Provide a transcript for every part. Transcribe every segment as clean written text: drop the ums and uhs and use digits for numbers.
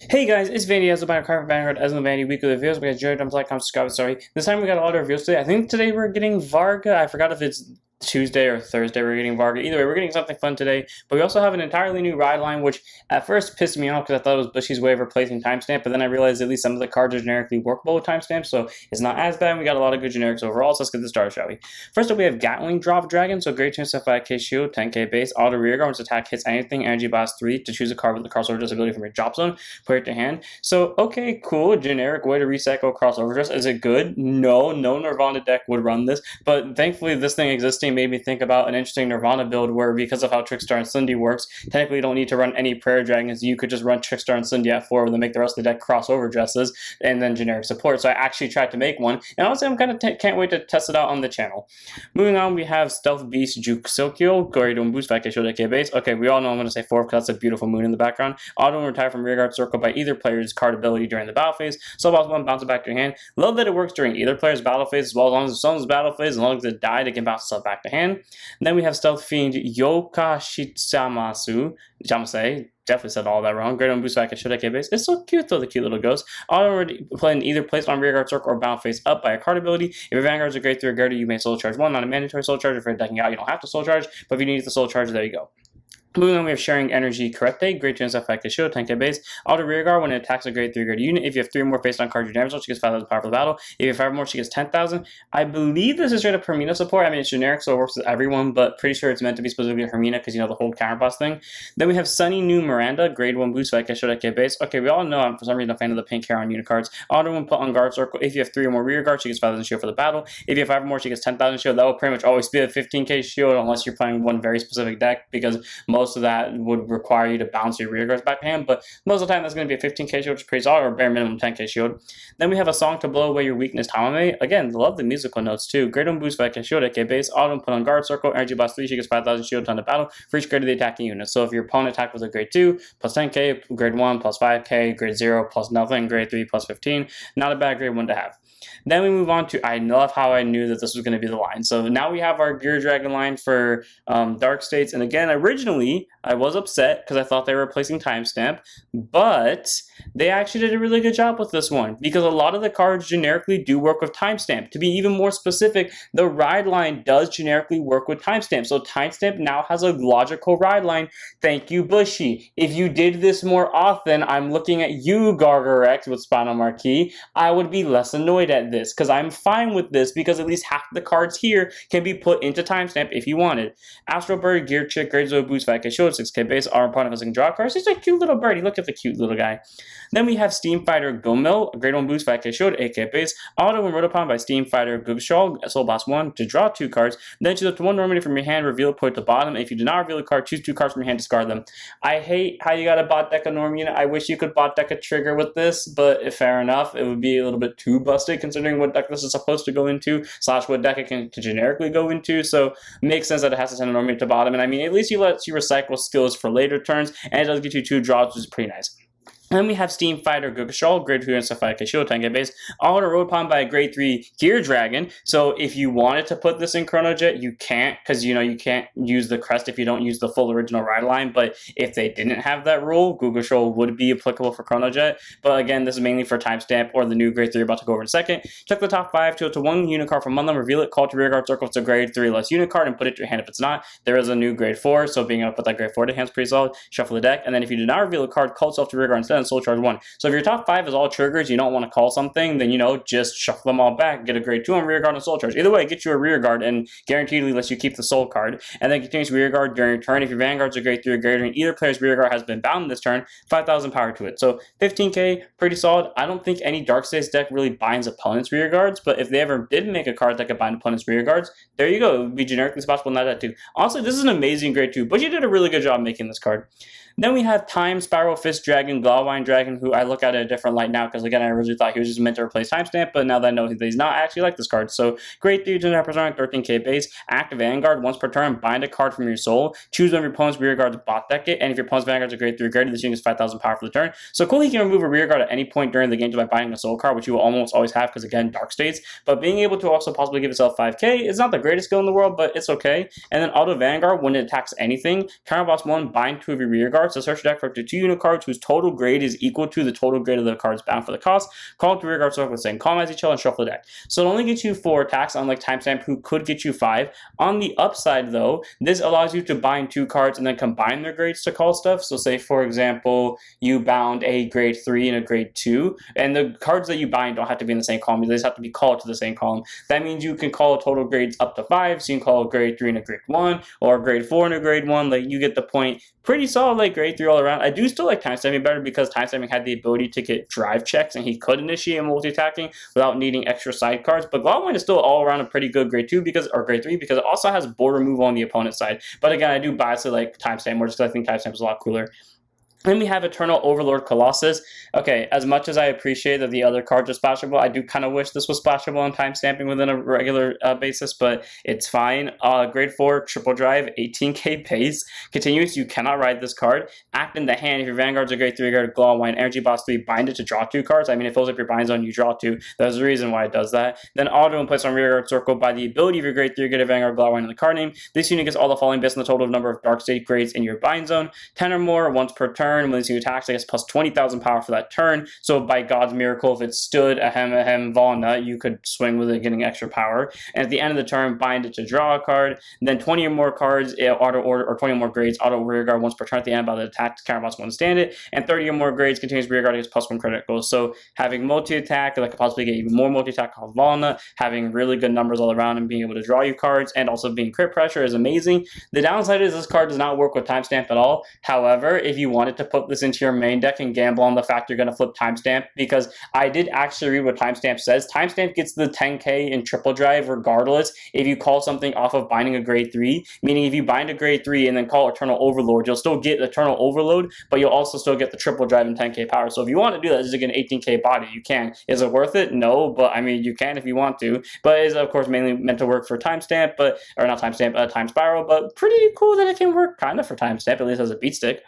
Hey guys, it's Vanity, Ezel, Vanguard, Ezel, Vanity, weekly reviews. We got Jared, I'm like, I'm subscribed, sorry. This time we got a lot of reviews today. I think today we're getting Varga. I forgot if it's Tuesday or Thursday we're getting Varga. Either way, we're getting something fun today. But we also have an entirely new ride line, which at first pissed me off because I thought it was Bushy's way of replacing timestamp, but then I realized at least some of the cards are generically workable with timestamp, so it's not as bad. We got a lot of good generics overall, so let's get this started, shall we? First up, we have Gatling Drop Dragon, so great chance to 5k shield, 10k base, auto rearguard. Once attack hits anything, energy blast 3 to choose a card with the crossover disability from your drop zone, put it to hand. So, okay, cool, generic way to recycle crossover dress. Is it good? No Nirvana deck would run this, but thankfully this thing existing made me think about an interesting Nirvana build where, because of how Trickstar and Cindy works, technically you don't need to run any Prayer Dragons. You could just run Trickstar and Cindy at 4 and then make the rest of the deck crossover dresses and then generic support. So I actually tried to make one, and honestly I'm kind of can't wait to test it out on the channel. Moving on, we have Stealth Beast Juke Silkio, Gory Dome Boost, 5k shield, 8k base. Okay, we all know I'm going to say 4 because that's a beautiful moon in the background. Auto and retire from rearguard circle by either player's card ability during the battle phase. So boss 1, bounce it back to your hand. Love that it works during either player's battle phase as well, as long as someone's battle phase, as long as it died, it can bounce itself back to hand. And then we have Stealth Fiend Yokashitsamasu. Definitely said all that wrong. Great on boost back at Shodeke base. It's so cute though, the cute little ghost. Already playing either placed on rearguard circle or bound face up by a card ability. If your Vanguard's a grade 3 or greater, you may soul charge 1, not a mandatory soul charge. If you're decking out, you don't have to soul charge, but if you need the soul charge, there you go. Moving on, we have Sharing Energy Correcte, great chance to 5k shield, 10k base. Auto rearguard when it attacks a grade 3 guard unit. If you have 3 or more face on cards you damage, she gets 5,000 power for the battle. If you have 5 or more, she gets 10,000. I believe this is straight up Hermina support. I mean, it's generic, so it works with everyone, but pretty sure it's meant to be specifically Hermina because, you know, the whole counterboss thing. Then we have Sunny New Miranda, grade 1 boost, 5k shield, 10k base. Okay, we all know I'm for some reason a fan of the pink hair on unit cards. Auto when put on guard circle. If you have 3 or more rear guards, she gets 5,000 shield for the battle. If you have 5 or more, she gets 10,000 shield. That will pretty much always be a 15k shield unless you're playing one very specific deck, because most of that would require you to bounce your rear guards back to hand, but most of the time that's going to be a 15k shield, which is pretty solid, or bare minimum 10k shield. Then we have a song to blow away your weakness, Tamame. Again, love the musical notes too. Great on boost, 5k shield, 8k base. Auto put on guard circle, energy blast 3, she gets 5,000 shield on the battle for each grade of the attacking unit. So if your opponent attacked with a grade 2, plus 10k, grade 1, plus 5k, grade 0, plus nothing, grade 3, plus 15. Not a bad grade 1 to have. Then we move on to, I love how I knew that this was going to be the line. So now we have our Gear Dragon line for Dark States. And again, originally, I was upset because I thought they were replacing timestamp, but they actually did a really good job with this one because a lot of the cards generically do work with timestamp. To be even more specific, the ride line does generically work with timestamp. So timestamp now has a logical ride line. Thank you, Bushy. If you did this more often, I'm looking at you, Gargarex with Spinal Marquee, I would be less annoyed at this because I'm fine with this because at least half the cards here can be put into timestamp if you wanted. Astro Bird, Gear Chick, Grade Zero Boost, 5k shield, 6k base, our opponent has a draw card. He's a cute little birdie. Look at the cute little guy. Then we have Steam Fighter Gomel, Grade 1 Boost, 5k shield, 8k base, auto and Rotopon by Steam Fighter Gugshal, Soul Boss 1 to draw 2 cards. Then choose up to 1 remedy from your hand, reveal it, put it to the bottom. If you do not reveal a card, choose 2 cards from your hand, discard them. I hate how you got a bot deck a norm unit. I wish you could bot deck a trigger with this, but fair enough. It would be a little bit too busted considering what deck this is supposed to go into, / what deck it can generically go into. So it makes sense that it has to send a norm unit to bottom. And I mean, at least you let you recycle skills for later turns, and it does get you 2 draws, which is pretty nice. Then we have Steam Fighter Gugashal, grade 2 and 5k shield, 10k base, auto Roadpon by a grade 3 Gear Dragon. So if you wanted to put this in Chrono Jet, you can't, because you know you can't use the crest if you don't use the full original ride line. But if they didn't have that rule, Gugashal would be applicable for Chrono Jet. But again, this is mainly for timestamp or the new grade 3 about to go over in a second. Check the top 5 to 1 unit card from one of them, reveal it, call to rear guard circle if it's a grade 3 less unit card, and put it to your hand if it's not. There is a new grade 4, so being able to put that grade 4 to hand is pretty solid. Shuffle the deck, and then if you do not reveal a card, call itself to rear guard instead and soul charge 1. So if your top 5 is all triggers, you don't want to call something, then, you know, just shuffle them all back, get a grade 2 on rear guard and soul charge. Either way, get you a rear guard and guaranteedly lets you keep the soul card. And then continues rear guard during your turn. If your Vanguard's a grade 3 or greater and either player's rear guard has been bound this turn, 5,000 power to it. So 15k, pretty solid. I don't think any Dark States deck really binds opponents' rear guards, but if they ever did make a card that could bind opponents' rear guards, there you go. It would be generically possible in that too. Honestly, this is an amazing grade 2, but you did a really good job making this card. Then we have Time Spiral Fist Dragon, Glawwine Dragon, who I look at in a different light now because, again, I originally thought he was just meant to replace Timestamp, but now that I know that he's not, I actually like this card. So, great 3 to 9%, 13k base, active Vanguard, once per turn, bind a card from your soul, choose one of your opponent's rear guards, bot deck it, and if your opponent's Vanguard's a grade 3 greater, this unit is 5,000 power for the turn. So, cool, he can remove a rear guard at any point during the game by binding a soul card, which you will almost always have because, again, Dark States, but being able to also possibly give yourself 5k is not the greatest skill in the world, but it's okay. And then Auto Vanguard, when it attacks anything, counterboss 1, bind 2 of your rear guards, cards. So search your deck for up to 2 unit cards whose total grade is equal to the total grade of the cards bound for the cost. Call up the rear guard circle with the same column as each other and shuffle the deck. So it only gets you 4 attacks, unlike Timestamp, who could get you 5. On the upside, though, this allows you to bind 2 cards and then combine their grades to call stuff. So say, for example, you bound a grade 3 and a grade 2, and the cards that you bind don't have to be in the same column. They just have to be called to the same column. That means you can call total grades up to 5, so you can call a grade 3 and a grade 1, or a grade 4 and a grade 1. Like, you get the point. Pretty solid, like, grade 3 all around. I do still like Timestamping better because Timestamping had the ability to get drive checks, and he could initiate multi-attacking without needing extra side cards. But Glowwine is still all around a pretty good grade 2 or grade 3 because it also has board removal on the opponent's side. But again, I do biasly like Timestamp more just because I think Timestamp is a lot cooler. Then we have Eternal Overlord Colossus. Okay, as much as I appreciate that the other cards are splashable, I do kind of wish this was splashable on Timestamping within a regular basis, but it's fine. Grade 4, triple drive, 18k base. Continuous, you cannot ride this card. Act in the hand. If your Vanguard's a grade 3 card, Glowwine, Energy Boss 3, bind it to draw 2 cards. I mean, it fills up your bind zone, you draw 2. There's a reason why it does that. Then auto and place on rear guard circle by the ability of your grade 3 get a Vanguard Glowwine in the card name. This unit gets all the following based on the total number of Dark State grades in your bind zone. 10 or more once per turn. When this unit attacks, I guess plus 20,000 power for that turn. So by God's miracle, if it stood ahem Valna, you could swing with it, getting extra power. And at the end of the turn, bind it to draw a card. Then 20 or more cards, auto order, or 20 or more grades, auto rear guard once per turn at the end by the attack counterboss one stand it. And 30 or more grades continues rear guard against +1 critical. So having multi-attack, that could possibly get even more multi-attack called Valna, having really good numbers all around and being able to draw you cards, and also being crit pressure is amazing. The downside is this card does not work with Timestamp at all. However, if you wanted to put this into your main deck and gamble on the fact you're going to flip Timestamp, because I did actually read what Timestamp says. Timestamp gets the 10k in triple drive regardless if you call something off of binding a grade 3, meaning if you bind a grade 3 and then call Eternal Overlord, you'll still get Eternal Overload, but you'll also still get the triple drive and 10k power. So if you want to do that, just to get an 18k body, you can. Is it worth it? No, but I mean, you can if you want to. But it's of course mainly meant to work for Timestamp, or not Timestamp, Time Spiral, but pretty cool that it can work kind of for Timestamp, at least as a beat stick.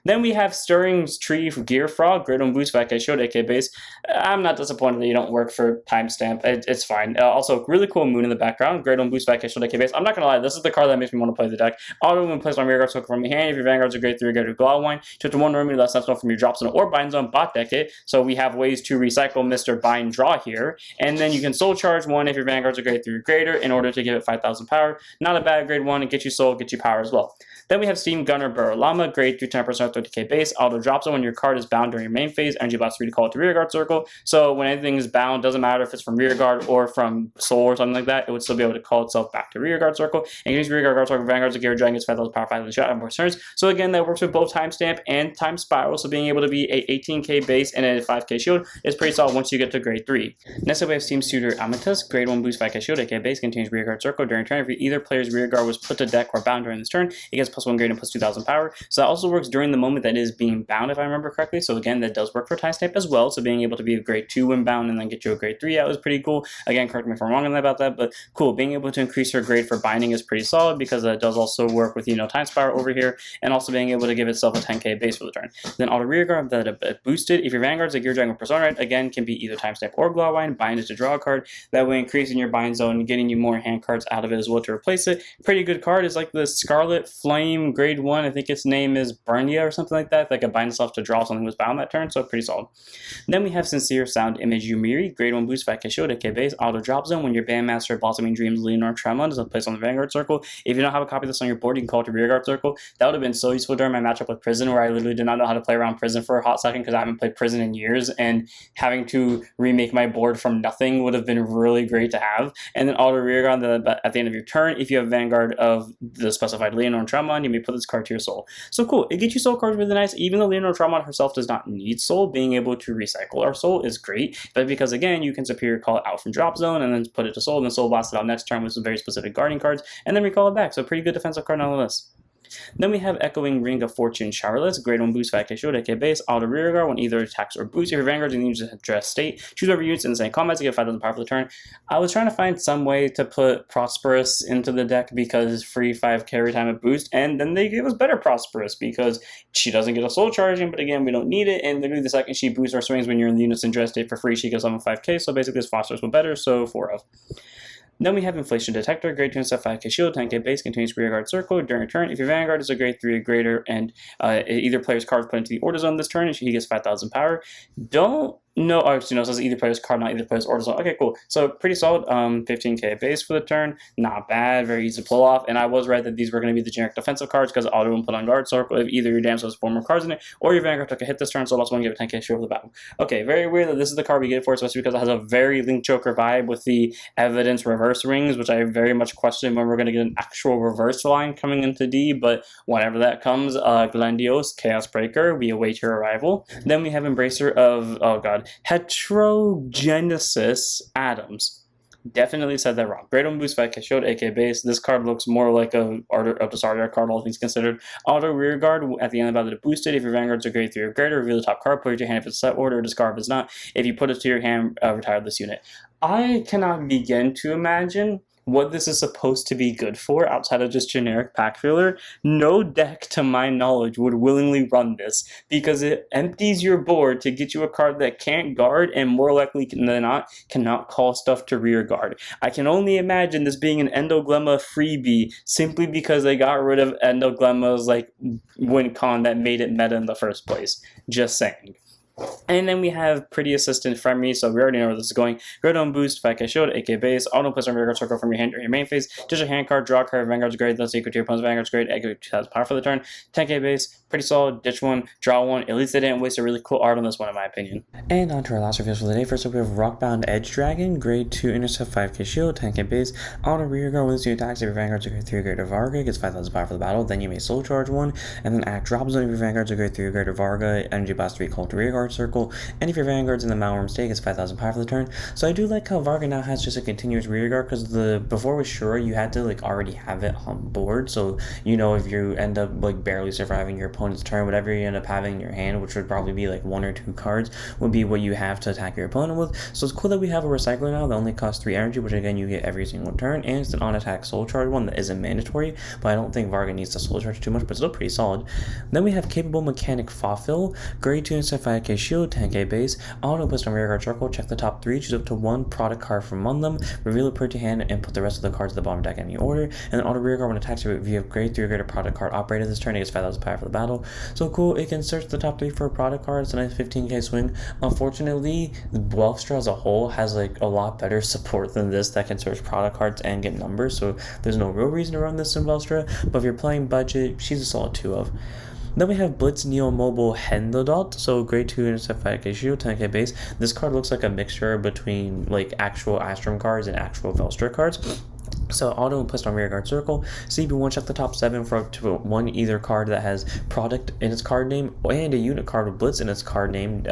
Then we have Stirring's Tree Gear Frog, Grade 1 boost, like I showed, AK base. I'm not disappointed that you don't work for Timestamp. It's fine. Also, really cool moon in the background, Grade 1 boost, like I showed, AK base. I'm not going to lie, this is the card that makes me want to play the deck. Auto when placed on rear guard circle from your hand. If your Vanguard's a grade 3, get a Glowwine. Choose one remedy less sentinel from your drop zone or bind zone, bot deck it. So we have ways to recycle Mr. Bind Draw here. And then you can soul charge 1 if your Vanguard's a grade 3 or greater in order to give it 5,000 power. Not a bad grade 1, and get you soul, get you power as well. Then we have Steam Gunner Burrow Llama, grade 3, 10%, 30k base. Auto drop zone when your card is bound during your main phase. Energy Boss 3 to call it to rear guard circle. So when anything is bound, doesn't matter if it's from rear guard or from soul or something like that, it would still be able to call itself back to rear guard circle. And use rear guard circle, Vanguard's a gear dragon gets 5,000 power, 5,000 shot on more turns. So again, that works with both Timestamp and Time Spiral. So being able to be a 18k base and a 5k shield is pretty solid once you get to grade 3. Next up we have Steam Suitor Amethyst, grade 1 boost, 5k shield, AK base, contains rear guard circle. During turn, if either player's rear guard was put to deck or bound during this turn, it gets +1 grade and +2,000 power. So that also works during the moment that is being bound, if I remember correctly. So again, that does work for Timestamp as well. So being able to be a grade 2 when bound and then get you a grade 3 out is pretty cool. Again, correct me if I'm wrong about that, but cool. Being able to increase your grade for binding is pretty solid because it does also work with, Time Spiral over here, and also being able to give itself a 10k base for the turn. Then auto rear guard that boosted. If your Vanguard's a gear dragon with Persona, again, can be either Timestamp or Glowwine, bind it to draw a card. That way increasing your bind zone, getting you more hand cards out of it as well to replace it. Pretty good card is like the Scarlet Flame grade 1. I think its name is Burnia or something like that. That could bind itself to draw something that was bound that turn, so pretty solid. Then we have Sincere Sound Image Yumiri, grade 1 boost, 5k shield, AK base, auto drop zone when your Bandmaster Blossoming Dreams Lianorn Tremlon is placed on the Vanguard circle. If you don't have a copy of this on your board, you can call it to rear guard circle. That would have been so useful during my matchup with Prison, where I literally did not know how to play around Prison for a hot second because I haven't played Prison in years, and having to remake my board from nothing would have been really great to have. And then auto rear guard at the end of your turn, if you have Vanguard of the specified Lianorn Tremlon, you may put this card to your soul. So cool, it gets you soul cards really nice. Even though Lianorn Tremlon herself does not need soul, being able to recycle our soul is great, but because again, you can superior call it out from drop zone and then put it to soul, and then soul blast it out next turn with some very specific guarding cards, and then recall it back. So pretty good defensive card on the list. Then we have Echoing Ring of Fortune Showerless, grade 1 boost, 5k shield, AK base, auto rear guard when either attacks or boosts. If your Vanguard's in the address state, choose whatever units in the same combat to get 5,000 power for the turn. I was trying to find some way to put Prosperous into the deck because free 5k every time it boosts, and then they give us better Prosperous because she doesn't get a soul charging, but again, we don't need it, and literally the second she boosts or swings when you're in the unit's address state for free, she gives them 5k, so basically this Phosphorus with better, so 4 of. Then we have Inflation Detector, grade 2 instead 5k shield, 10k base, continues rearguard circle during a turn. If your Vanguard is a grade 3 or greater and either player's card is put into the order zone this turn, he gets 5,000 power. Don't know, it says either player's card, not either player's order zone. Okay, cool. So pretty solid. 15k base for the turn. Not bad. Very easy to pull off. And I was right that these were going to be the generic defensive cards because auto and put on guard circle if either your damsel has 4 more cards in it or your Vanguard took a hit this turn, so also want to give it 10k shield for the battle. Okay, very weird that this is the card we get for it, especially because it has a very Link Joker vibe with the evidence reverse rings, which I very much question when we're going to get an actual reverse line coming into D, but whenever that comes, Glendios, Chaos Breaker, we await your arrival. Then we have Embracer of, Heterogenesis Atoms. Definitely said that wrong. Great on boost 5k shield, AK base. This card looks more like a Art of Desardia card, all things considered. Auto rear guard at the end of the battle to boost it. If your Vanguards are grade 3 or greater, reveal the top card, put it to your hand if it's set order, discard if it's not. If you put it to your hand, retire this unit. I cannot begin to imagine what this is supposed to be good for outside of just generic pack filler. No deck, to my knowledge, would willingly run this because it empties your board to get you a card that can't guard and more likely than not cannot call stuff to rear guard. I can only imagine this being an Endoglemma freebie simply because they got rid of Endoglemma's win con that made it meta in the first place. Just saying. And then we have Pretty Assistant Fremmy, so we already know where this is going. Great on boost, 5k shield, 8k base, auto place on rearguard circle from your hand or your main phase. Just a hand card, draw a card, Vanguard's grade, let's equal to your opponent's Vanguard's grade, equal to 2,000 power for the turn. 10k base, pretty solid, ditch one, draw one. At least they didn't waste a really cool art on this one, in my opinion. And on to our last reviews for the day. First up, we have Rockbound Edge Dragon, grade 2 intercept, 5k shield, 10k base, auto rearguard with 2 attacks. If your Vanguard's a grade 3 or greater Varga, gets 5,000 power for the battle. Then you may soul charge one, and then act drop zone if your Vanguard's a grade 3 or greater Varga, energy blast 3 call to rearguard circle. And if your Vanguard's in the Malworm state, it's 5,000 power for the turn. So I do like how Varga now has just a continuous rearguard, because before with Shura, you had to already have it on board. So if you end up barely surviving your opponent's turn, whatever you end up having in your hand, which would probably be 1 or 2 cards, would be what you have to attack your opponent with. So it's cool that we have a recycler now that only costs 3 energy, which again you get every single turn, and it's an on-attack soul charge one that isn't mandatory, but I don't think Varga needs to soul charge too much, but still pretty solid. Then we have Capable Mechanic Fawfil, grade 2 instead 5k shield, 10k base, auto place on rearguard circle, check the top 3, choose up to 1 product card from among them, reveal it, put it to hand, and put the rest of the cards at the bottom deck in any order. And then auto rearguard when attacks if you have grade 3 or greater product card operated this turn, it gets 5,000 power for the battle. So cool, it can search the top 3 for a product card. It's a nice 15k swing. Unfortunately, Welstra as a whole has a lot better support than this that can search product cards and get numbers, so there's no real reason to run this in Welstra, but if you're playing budget, she's a solid 2 of. Then we have Blitz Neo Mobile Heldentatt, so grade 2 intercept 5k shield, 10k base. This card looks like a mixture between actual Astrum cards and actual Welstra cards. So auto and placed on rearguard circle. CB1 check the top 7 for up to 1 either card that has product in its card name and a unit card with Blitz in its card name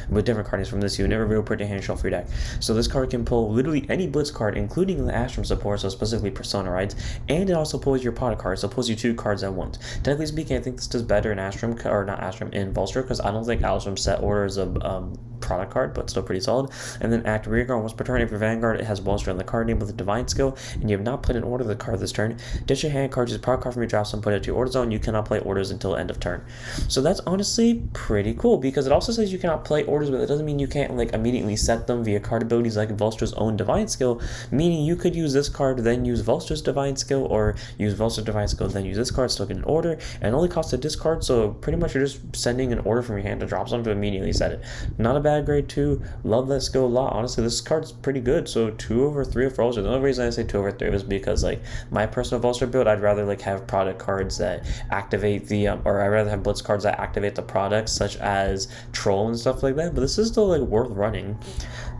with different card names from this unit. Reveal, put your hand, shuffle your deck. So this card can pull literally any Blitz card, including the Astrum support, so specifically Persona rides, and it also pulls your product cards, so it pulls you 2 cards at once. Technically speaking, I think this does better in Astrum, or not Astrum, in Welstra, because I don't think Astrum set order is a product card, but still pretty solid. And then act rearguard once per turn. If your Vanguard it has Welstra in the card name with a divine skill, and you have not put in order the card this turn, ditch your hand card, choose a product card from your drop zone, put it to your order zone. You cannot play orders until end of turn. So that's honestly pretty cool, because it also says you cannot play orders, but it doesn't mean you can't immediately set them via card abilities like Velstra's own divine skill, meaning you could use this card, then use Velstra's divine skill, or use Velstra's divine skill, then use this card, still get an order, and it only costs a discard, so pretty much you're just sending an order from your hand to drop zone to immediately set it. Not a bad grade 2. Love that skill a lot. Honestly, this card's pretty good. So 2 over 3 for Welstra. The only reason I say 2 over 3 was because my personal Welstra build, I'd rather have product cards that activate the or I'd rather have Blitz cards that activate the products, such as Troll and stuff like that. But this is still worth running.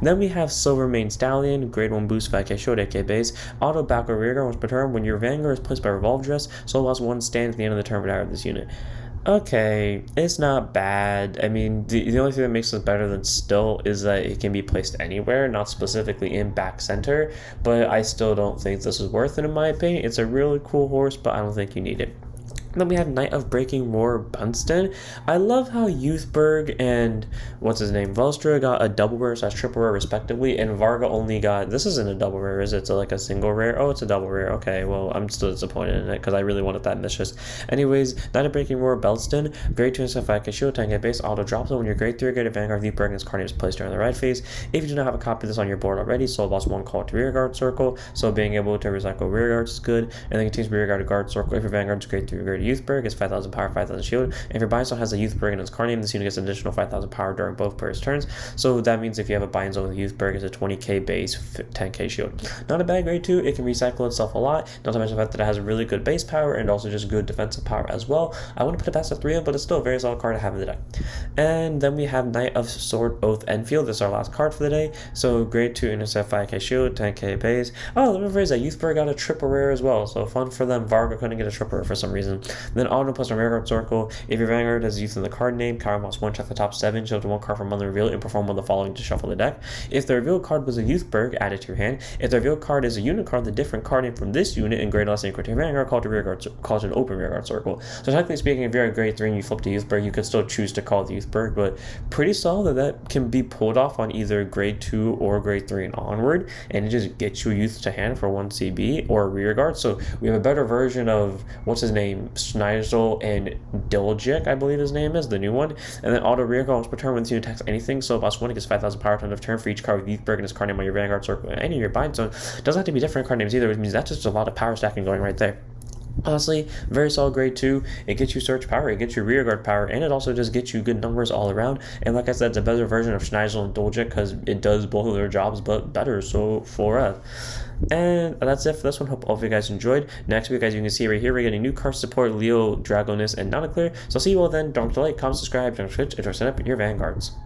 Then we have Silvermane Stallion, grade 1 boost, 5k shield, 8k base, auto backward rearguard once per turn. When your Vanguard is placed by Revolve Dress, so lost 1 stand at the end of the turn retire of this unit. Okay, it's not bad. I mean, the only thing that makes it better than still is that it can be placed anywhere, not specifically in back center, but I still don't think this is worth it in my opinion. It's a really cool horse, but I don't think you need it. Then we have Knight of Breaking War Bunston. I love how Youthberk and what's his name, Welstra got a double rare / triple rare respectively, and Varga only got, this isn't a double rare, is it? It's like a single rare? Oh, it's a double rare. Okay, well, I'm still disappointed in it because I really wanted that Mistress. Anyways, Knight of Breaking War Bunston, grade 2 and 5k shield, 10k base, auto drops it when your grade 3 graded Vanguard Youthberk and his card name is placed during the red phase. If you do not have a copy of this on your board already, Soul Boss 1 call to rearguard circle, so being able to recycle rearguards is good, and then continues rearguard to guard circle. If your Vanguard's grade 3 graded Youthberk, it's 5,000 power, 5,000 shield. And if your Bind Zone has a Youthberk in its card name, this unit gets an additional 5,000 power during both players' turns. So that means if you have a Bind Zone with Youthberk, it's a 20k base, 10k shield. Not a bad grade 2, it can recycle itself a lot, not to mention the fact that it has really good base power and also just good defensive power as well. I wouldn't put it past a 3 in, but it's still a very solid card to have in the deck. And then we have Knight of Sword Oath Enfield. This is our last card for the day. So grade 2 intercept, 5k shield, 10k base. Oh, let me rephrase that. Youthberk got a triple rare as well, so fun for them. Varga couldn't get a triple rare for some reason. Then auto plus a rearguard circle. If your Vanguard has Youth in the card name, Power Mouse 1, check the top 7, show up to 1 card from on the reveal, and perform one of the following to shuffle the deck. If the revealed card was a Youthberk, add it to your hand. If the revealed card is a unit card, the different card name from this unit, and grade less than equal to your Vanguard, call to rearguard, calls an open rearguard circle. So technically speaking, if you're at grade 3 and you flip to Youthberk, you could still choose to call the Youthberk, but pretty solid that can be pulled off on either grade 2 or grade 3 and onward, and it just gets you Youth to hand for 1 CB or rearguard. So we have a better version of, what's his name, Schneisel and Diljik, I believe his name is, the new one. And then auto rearguard once per turn when this unit attacks anything, so boss 1 gets 5,000 power to end of turn for each card with Youthberk and his card name on your Vanguard circle and any of your Bind Zone. Doesn't have to be different card names either, which means that's just a lot of power stacking going right there. Honestly, very solid grade 2. It gets you search power, it gets you rearguard power, and it also just gets you good numbers all around. And like I said, it's a better version of Schneisel and Doljik because it does both of their jobs, but better. So for us. And that's it for this one. Hope all of you guys enjoyed. Next week, as you can see right here, we're getting new card support, Leo, Dragonus, and Nauticlear. So I'll see you all then. Don't forget to like, comment, subscribe, join Twitch, and set up your Vanguards.